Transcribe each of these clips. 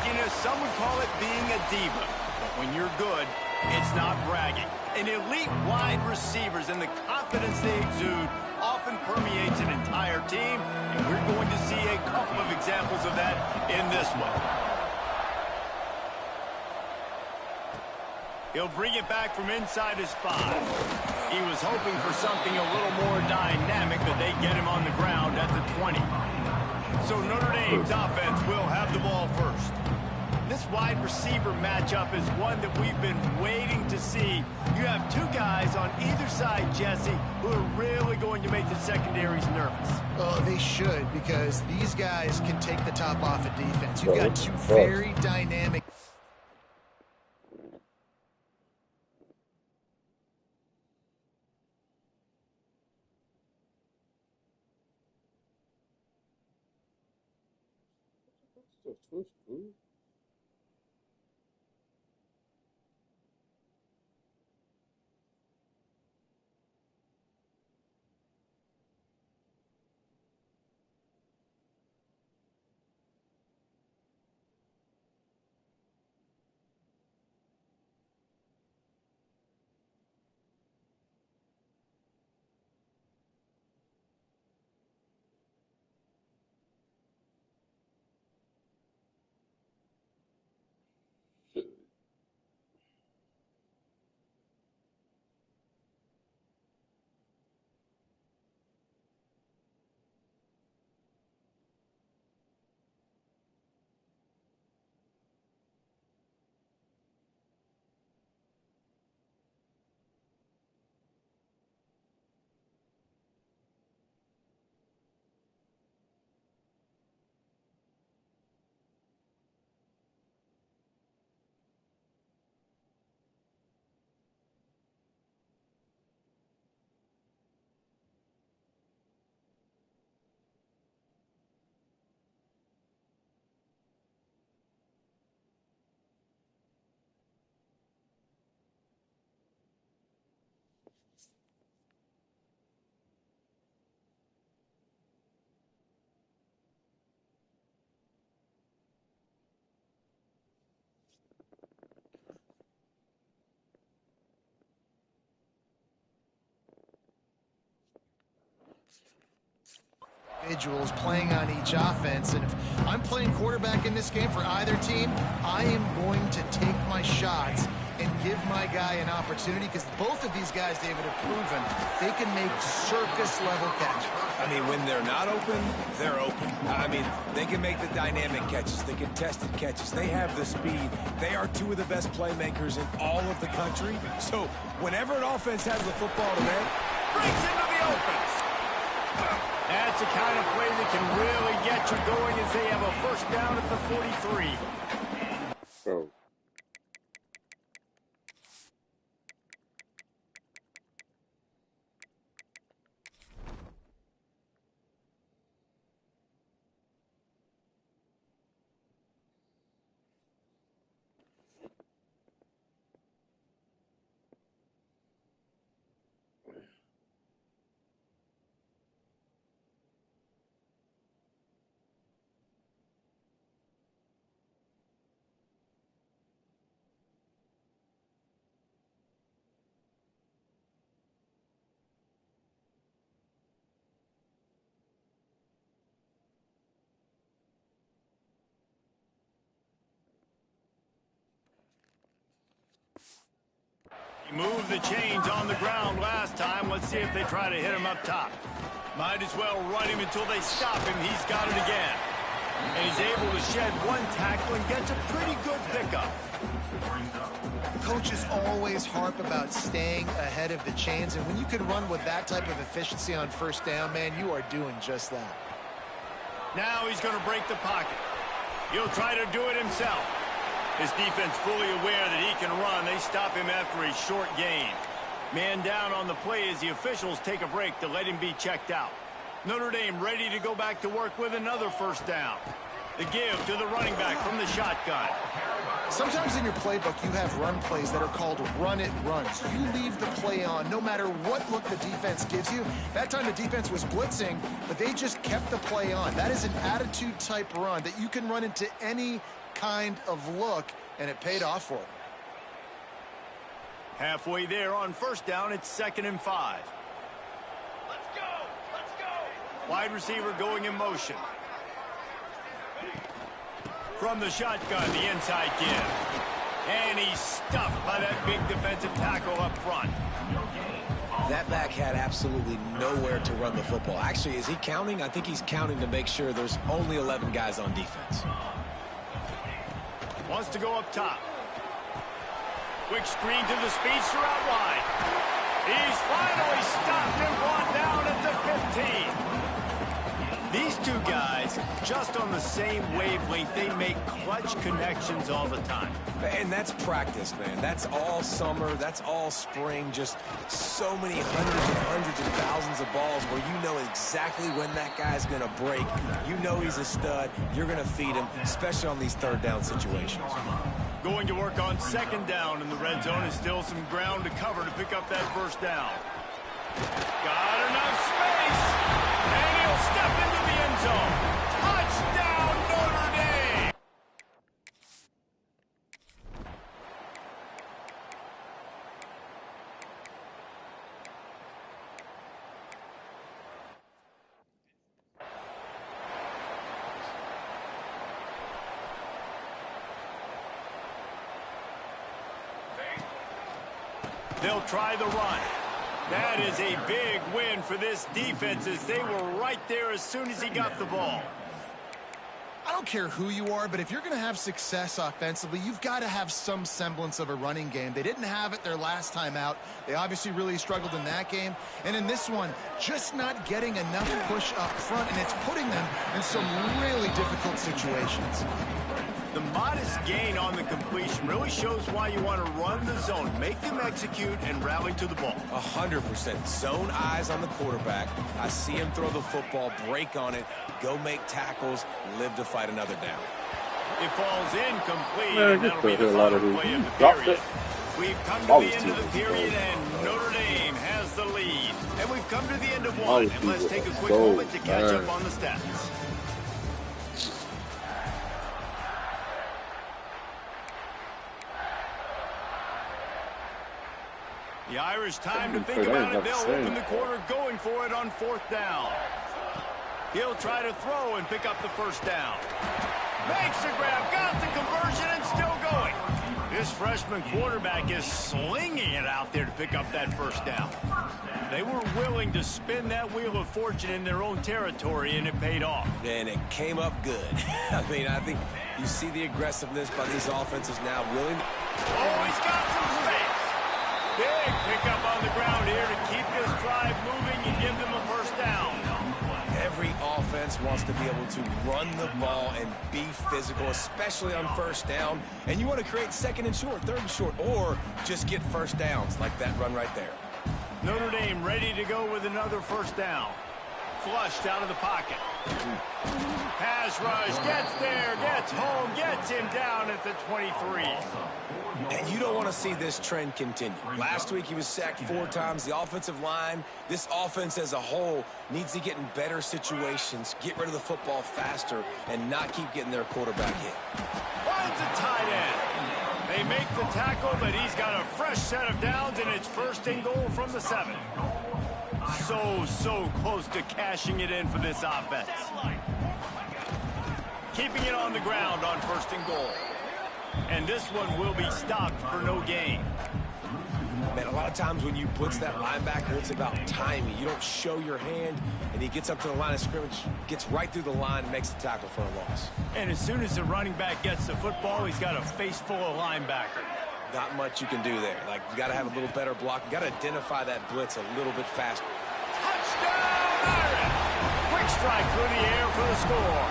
cockiness, some would call it being a diva. But when you're good, it's not bragging. And elite wide receivers and the confidence they exude often permeates an entire team, and we're going to see a couple of examples of that in this one. He'll bring it back from inside his 5. He was hoping for something a little more dynamic, but they get him on the ground at the 20. So Notre Dame's offense will have the ball first. This wide receiver matchup is one that we've been waiting to see. You have two guys on either side, Jesse, who are really going to make the secondaries nervous. Oh, they should, because these guys can take the top off of defense. You've got two very dynamic... individuals playing on each offense, and if I'm playing quarterback in this game for either team, I am going to take my shots and give my guy an opportunity, because both of these guys, David, have proven they can make circus-level catches. I mean, when they're not open, they're open. I mean, they can make the dynamic catches, the contested catches. They have the speed. They are two of the best playmakers in all of the country. So whenever an offense has the football today, Breaks into the open. That's the kind of play that can really get you going as they have a first down at the 43. Oh. He moved the chains on the ground last time. Let's see if they try to hit him up top. Might as well run him until they stop him. He's got it again. And he's able to shed one tackle and gets a pretty good pickup. Coaches always harp about staying ahead of the chains, and when you can run with that type of efficiency on first down, man, you are doing just that. Now he's going to break the pocket. He'll try to do it himself. His defense fully aware that he can run. They stop him after a short gain. Man down on the play as the officials take a break to let him be checked out. Notre Dame ready to go back to work with another first down. The give to the running back from the shotgun. Sometimes in your playbook, you have run plays that are called run-it runs. You leave the play on no matter what look the defense gives you. That time the defense was blitzing, but they just kept the play on. That is an attitude-type run that you can run into any kind of look, and it paid off for him. Halfway there on first down, it's 2nd and 5. Let's go! Let's go! Wide receiver going in motion. From the shotgun, the inside give. And he's stuffed by that big defensive tackle up front. That back had absolutely nowhere to run the football. Actually, is he counting? I think he's counting to make sure there's only 11 guys on defense. Wants to go up top. Quick screen to the speedster out wide. He's finally stopped and brought down at the 15. These two guys, just on the same wavelength, they make clutch connections all the time. And that's practice, man. That's all summer. That's all spring. Just so many hundreds and thousands of balls where you know exactly when that guy's going to break. You know he's a stud. You're going to feed him, especially on these third down situations. Going to work on 2nd down, and the red zone is still some ground to cover to pick up that first down. Got enough space, and he'll step into the end zone. Touchdown, Notre Dame! They'll try the run. That is a big win for this defense as they were right there as soon as he got the ball. I don't care who you are, but if you're going to have success offensively, you've got to have some semblance of a running game. They didn't have it their last time out. They obviously really struggled in that game. And in this one, just not getting enough push up front, and it's putting them in some really difficult situations. The modest gain on the completion really shows why you want to run the zone, make them execute, and rally to the ball. 100%. Zone eyes on the quarterback. I see him throw the football, break on it, go make tackles, live to fight another down. It falls incomplete, Man, and that'll be the a lot final of play of the dropped period. it. We've come to the end of the period, and Notre Dame has the lead. And we've come to the end of one, and let's take a quick moment to catch up on the stats. The Irish time to think about it. They'll open the quarter going for it on 4th down. He'll try to throw and pick up the first down. Makes the grab, got the conversion, and still going. This freshman quarterback is slinging it out there to pick up that first down. They were willing to spin that wheel of fortune in their own territory, and it paid off. And it came up good. I mean, I think you see the aggressiveness by these offenses now willing. Oh, he's got some space. Big pickup on the ground here to keep this drive moving and give them a first down. Every offense wants to be able to run the ball and be physical, especially on first down. And you want to create 2nd and short, 3rd and short, or just get first downs like that run right there. Notre Dame ready to go with another first down. Flushed out of the pocket. Pass rush, gets there, gets home, gets him down at the 23. And you don't want to see this trend continue. Last week he was sacked 4 times. The offensive line, this offense as a whole, needs to get in better situations, get rid of the football faster, and not keep getting their quarterback hit. Finds a tight end. They make the tackle, but he's got a fresh set of downs, and it's 1st and goal from the 7. So close to cashing it in for this offense. Keeping it on the ground on 1st and goal. And this one will be stopped for no gain. Man, a lot of times when you blitz that linebacker, it's about timing. You don't show your hand, and he gets up to the line of scrimmage, gets right through the line, and makes the tackle for a loss. And as soon as the running back gets the football, he's got a face full of linebacker. Not much you can do there. Like, you got to have a little better block. You got to identify that blitz a little bit faster. Touchdown, Irish! Quick strike through the air for the score.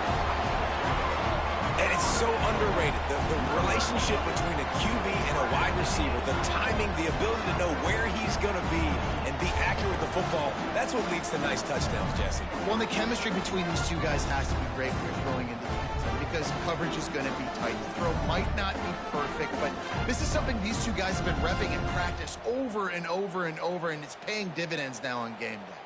And it's so underrated. The relationship between a QB and a wide receiver, the timing, the ability to know where he's going to be and be accurate with the football, that's what leads to nice touchdowns, Jesse. Well, the chemistry between these two guys has to be great when you're throwing into the end zone because coverage is going to be tight. The throw might not be perfect, but this is something these two guys have been repping in practice over and over and over, and it's paying dividends now on game day.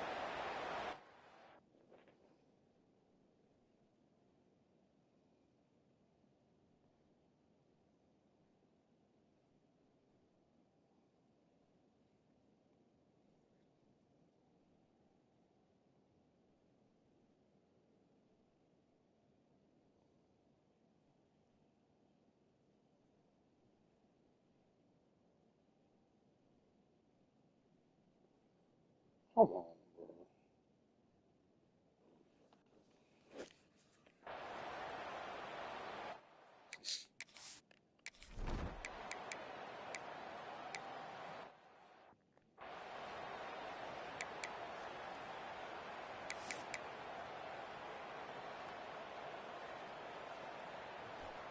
Come on, bro.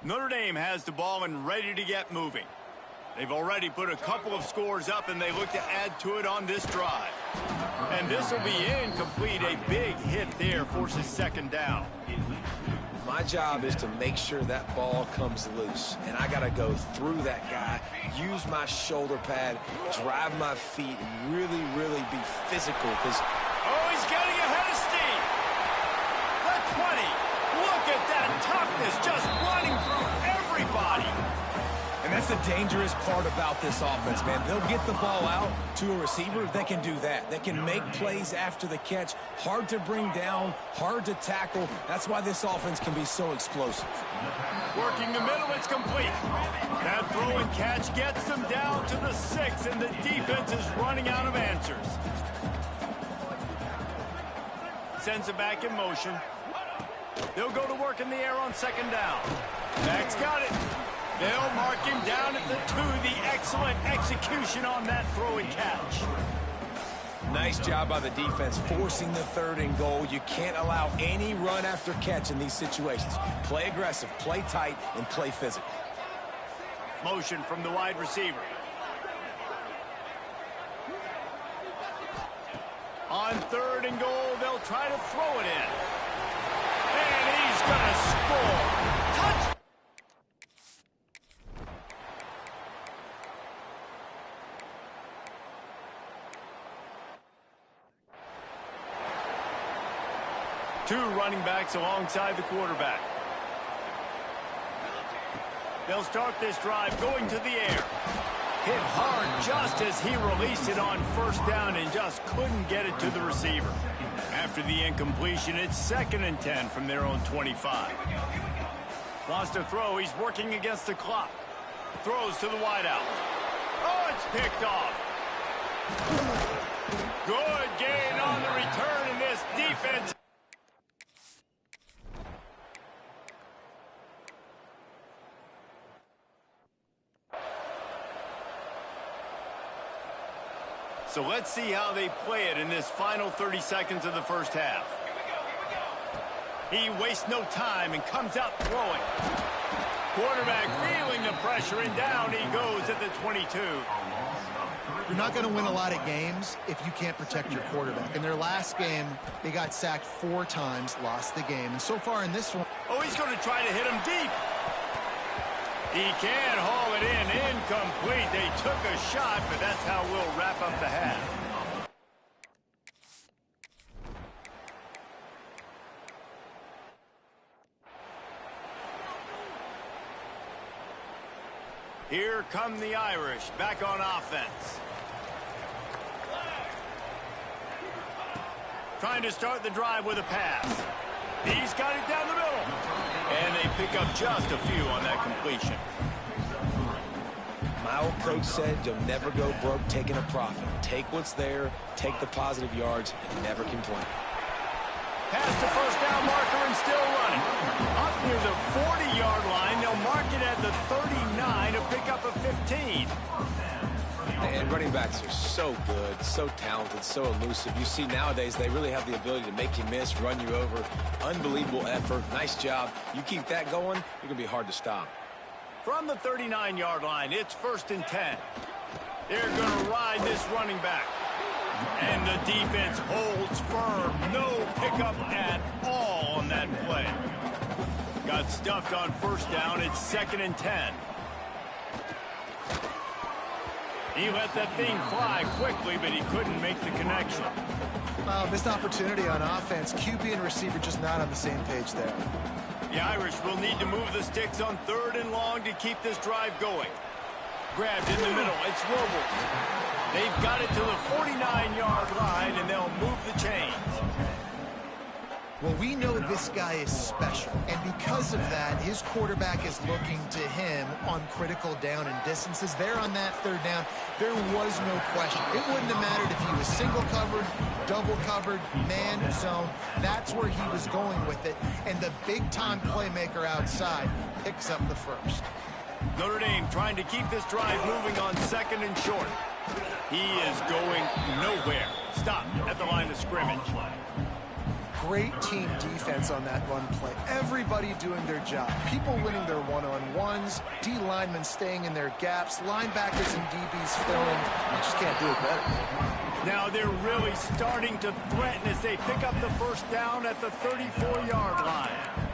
Notre Dame has the ball and ready to get moving. They've already put a couple of scores up, and they look to add to it on this drive. And this will be incomplete. A big hit there forces second down. My job is to make sure that ball comes loose, and I got to go through that guy, use my shoulder pad, drive my feet, and really, really be physical. Because oh, he's getting ahead of steam. The 20. Look at that toughness, just running through everybody. And that's the dangerous part about this offense, man. They'll get the ball out to a receiver. They can do that. They can make plays after the catch. Hard to bring down, hard to tackle. That's why this offense can be so explosive. Working the middle, it's complete. That throw and catch gets them down to the 6, and the defense is running out of answers. Sends it back in motion. They'll go to work in the air on second down. Max got it. They'll mark him down at the 2. The excellent execution on that throw and catch. Nice job by the defense forcing the 3rd and goal. You can't allow any run after catch in these situations. Play aggressive, play tight, and play physical. Motion from the wide receiver. On 3rd and goal, they'll try to throw it in. And he's going to score. Touch! Two running backs alongside the quarterback. They'll start this drive going to the air. Hit hard just as he released it on 1st down and just couldn't get it to the receiver. After the incompletion, it's 2nd and 10 from their own 25. Wants to throw. He's working against the clock. Throws to the wideout. Oh, it's picked off. Good gain on the return in this defense. So let's see how they play it in this final 30 seconds of the first half. He wastes no time and comes out throwing. Quarterback feeling the pressure, and down he goes at the 22. You're not going to win a lot of games if you can't protect your quarterback. In their last game, they got sacked 4 times, lost the game. And so far in this one... Oh, he's going to try to hit him deep. He can't haul it in. Incomplete. They took a shot, but that's how we'll wrap up the half. Here come the Irish back on offense. Trying to start the drive with a pass. He's got it down the middle. And they pick up just a few on that completion. My old coach said you'll never go broke taking a profit. Take what's there, take the positive yards, and never complain. Past the 1st down marker and still running. Up near the 40-yard line, they'll mark it at the 39 to pick up a 15. And running backs are so good, so talented, so elusive. You see nowadays they really have the ability to make you miss, run you over. Unbelievable effort. Nice job. You keep that going, you're going to be hard to stop. From the 39-yard line, it's 1st and 10. They're going to ride this running back. And the defense holds firm. No pickup at all on that play. Got stuffed on 1st down. It's 2nd and 10. He let that thing fly quickly, but he couldn't make the connection. Missed opportunity on offense. QB and receiver just not on the same page there. The Irish will need to move the sticks on 3rd and long to keep this drive going. Grabbed in the middle. It's Robles. They've got it to the 49-yard line, and they'll move the chains. Well, we know this guy is special, and because of that, his quarterback is looking to him on critical down and distances. There on that third down, there was no question. It wouldn't have mattered if he was single covered, double covered, man zone. That's where he was going with it, and the big-time playmaker outside picks up the first. Notre Dame trying to keep this drive moving on 2nd and short. He is going nowhere. Stop at the line of scrimmage. Great team defense on that run play. Everybody doing their job. People winning their one-on-ones, D linemen staying in their gaps, linebackers and DBs filling. You just can't do it better. Now they're really starting to threaten as they pick up the first down at the 34-yard line.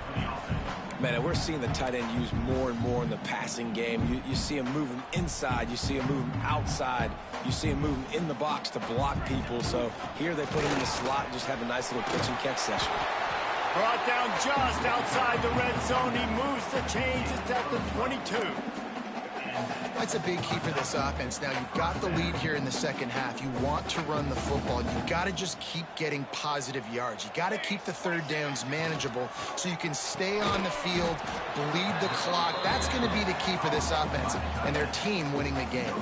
Man, we're seeing the tight end used more and more in the passing game. You see him moving inside. You see him moving outside. You see him moving in the box to block people. So here they put him in the slot and just have a nice little pitch and catch session. Brought down just outside the red zone. He moves the chains. It's at the 22. That's a big key for this offense. Now, you've got the lead here in the second half. You want to run the football. You've got to just keep getting positive yards. You got to keep the third downs manageable so you can stay on the field, bleed the clock. That's going to be the key for this offense and their team winning the game.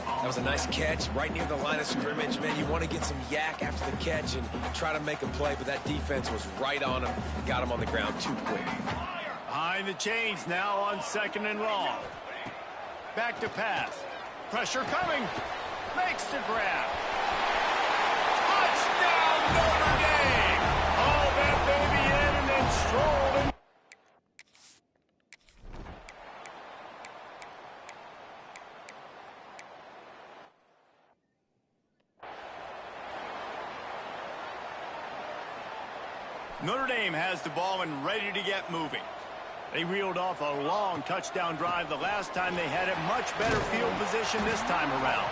That was a nice catch right near the line of scrimmage. Man, you want to get some yak after the catch and try to make a play, but that defense was right on him. Got him on the ground too quick. Behind the chains now on 2nd and long. Back to pass. Pressure coming. Makes the grab. Touchdown, Notre Dame. Oh, that baby in and then strolling. Notre Dame has the ball and ready to get moving. They reeled off a long touchdown drive the last time they had it. Much better field position this time around.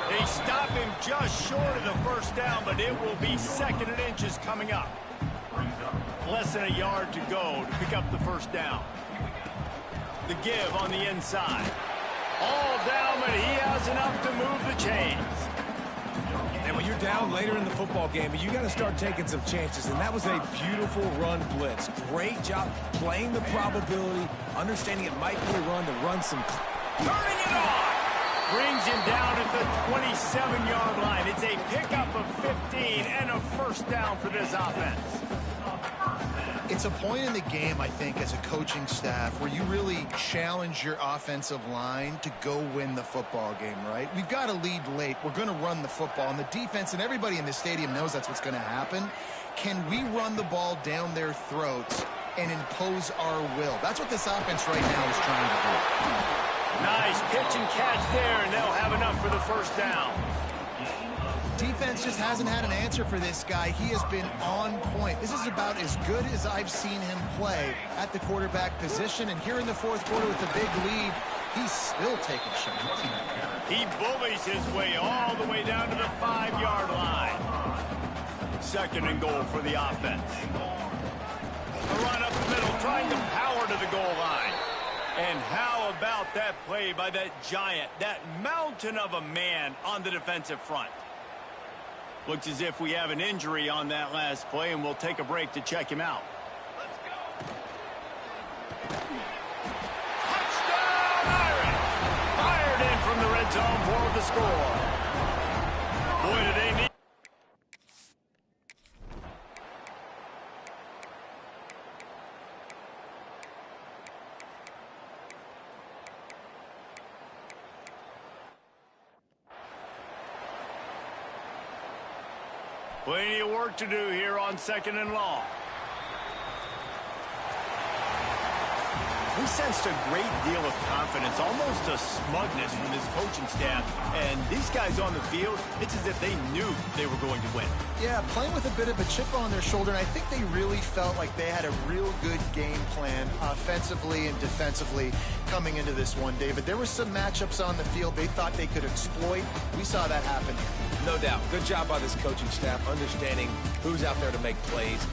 They stop him just short of the first down, but it will be 2nd and inches coming up. Less than a yard to go to pick up the first down. The give on the inside. All down, but he has enough to move the chains. And when you're down later in the football game, you got to start taking some chances. And that was a beautiful run blitz. Great job playing the probability, understanding it might be a run to run some. Turning it on. Brings him down at the 27-yard line. It's a pickup of 15 and a first down for this offense. It's a point in the game, I think, as a coaching staff where you really challenge your offensive line to go win the football game, right? We've got to lead late. We're going to run the football. And the defense and everybody in the stadium knows that's what's going to happen. Can we run the ball down their throats and impose our will? That's what this offense right now is trying to do. Nice pitch and catch there, and they'll have enough for the first down. Defense just hasn't had an answer for this guy. He has been on point. This is about as good as I've seen him play at the quarterback position. And here in the fourth quarter with a big lead, he's still taking shots. He bullies his way all the way down to the 5-yard line. 2nd and goal for the offense. A run up the middle, trying to power to the goal line. And how about that play by that giant, that mountain of a man on the defensive front? Looks as if we have an injury on that last play, and we'll take a break to check him out. Let's go. Touchdown, Irish! Fired in from the red zone for the score. Boy, do they need... Plenty of work to do here on 2nd and long. We sensed a great deal of confidence, almost a smugness from this coaching staff. And these guys on the field, it's as if they knew they were going to win. Yeah, playing with a bit of a chip on their shoulder, and I think they really felt like they had a real good game plan offensively and defensively coming into this one, David. There were some matchups on the field they thought they could exploit. We saw that happen here. No doubt. Good job by this coaching staff understanding who's out there to make plays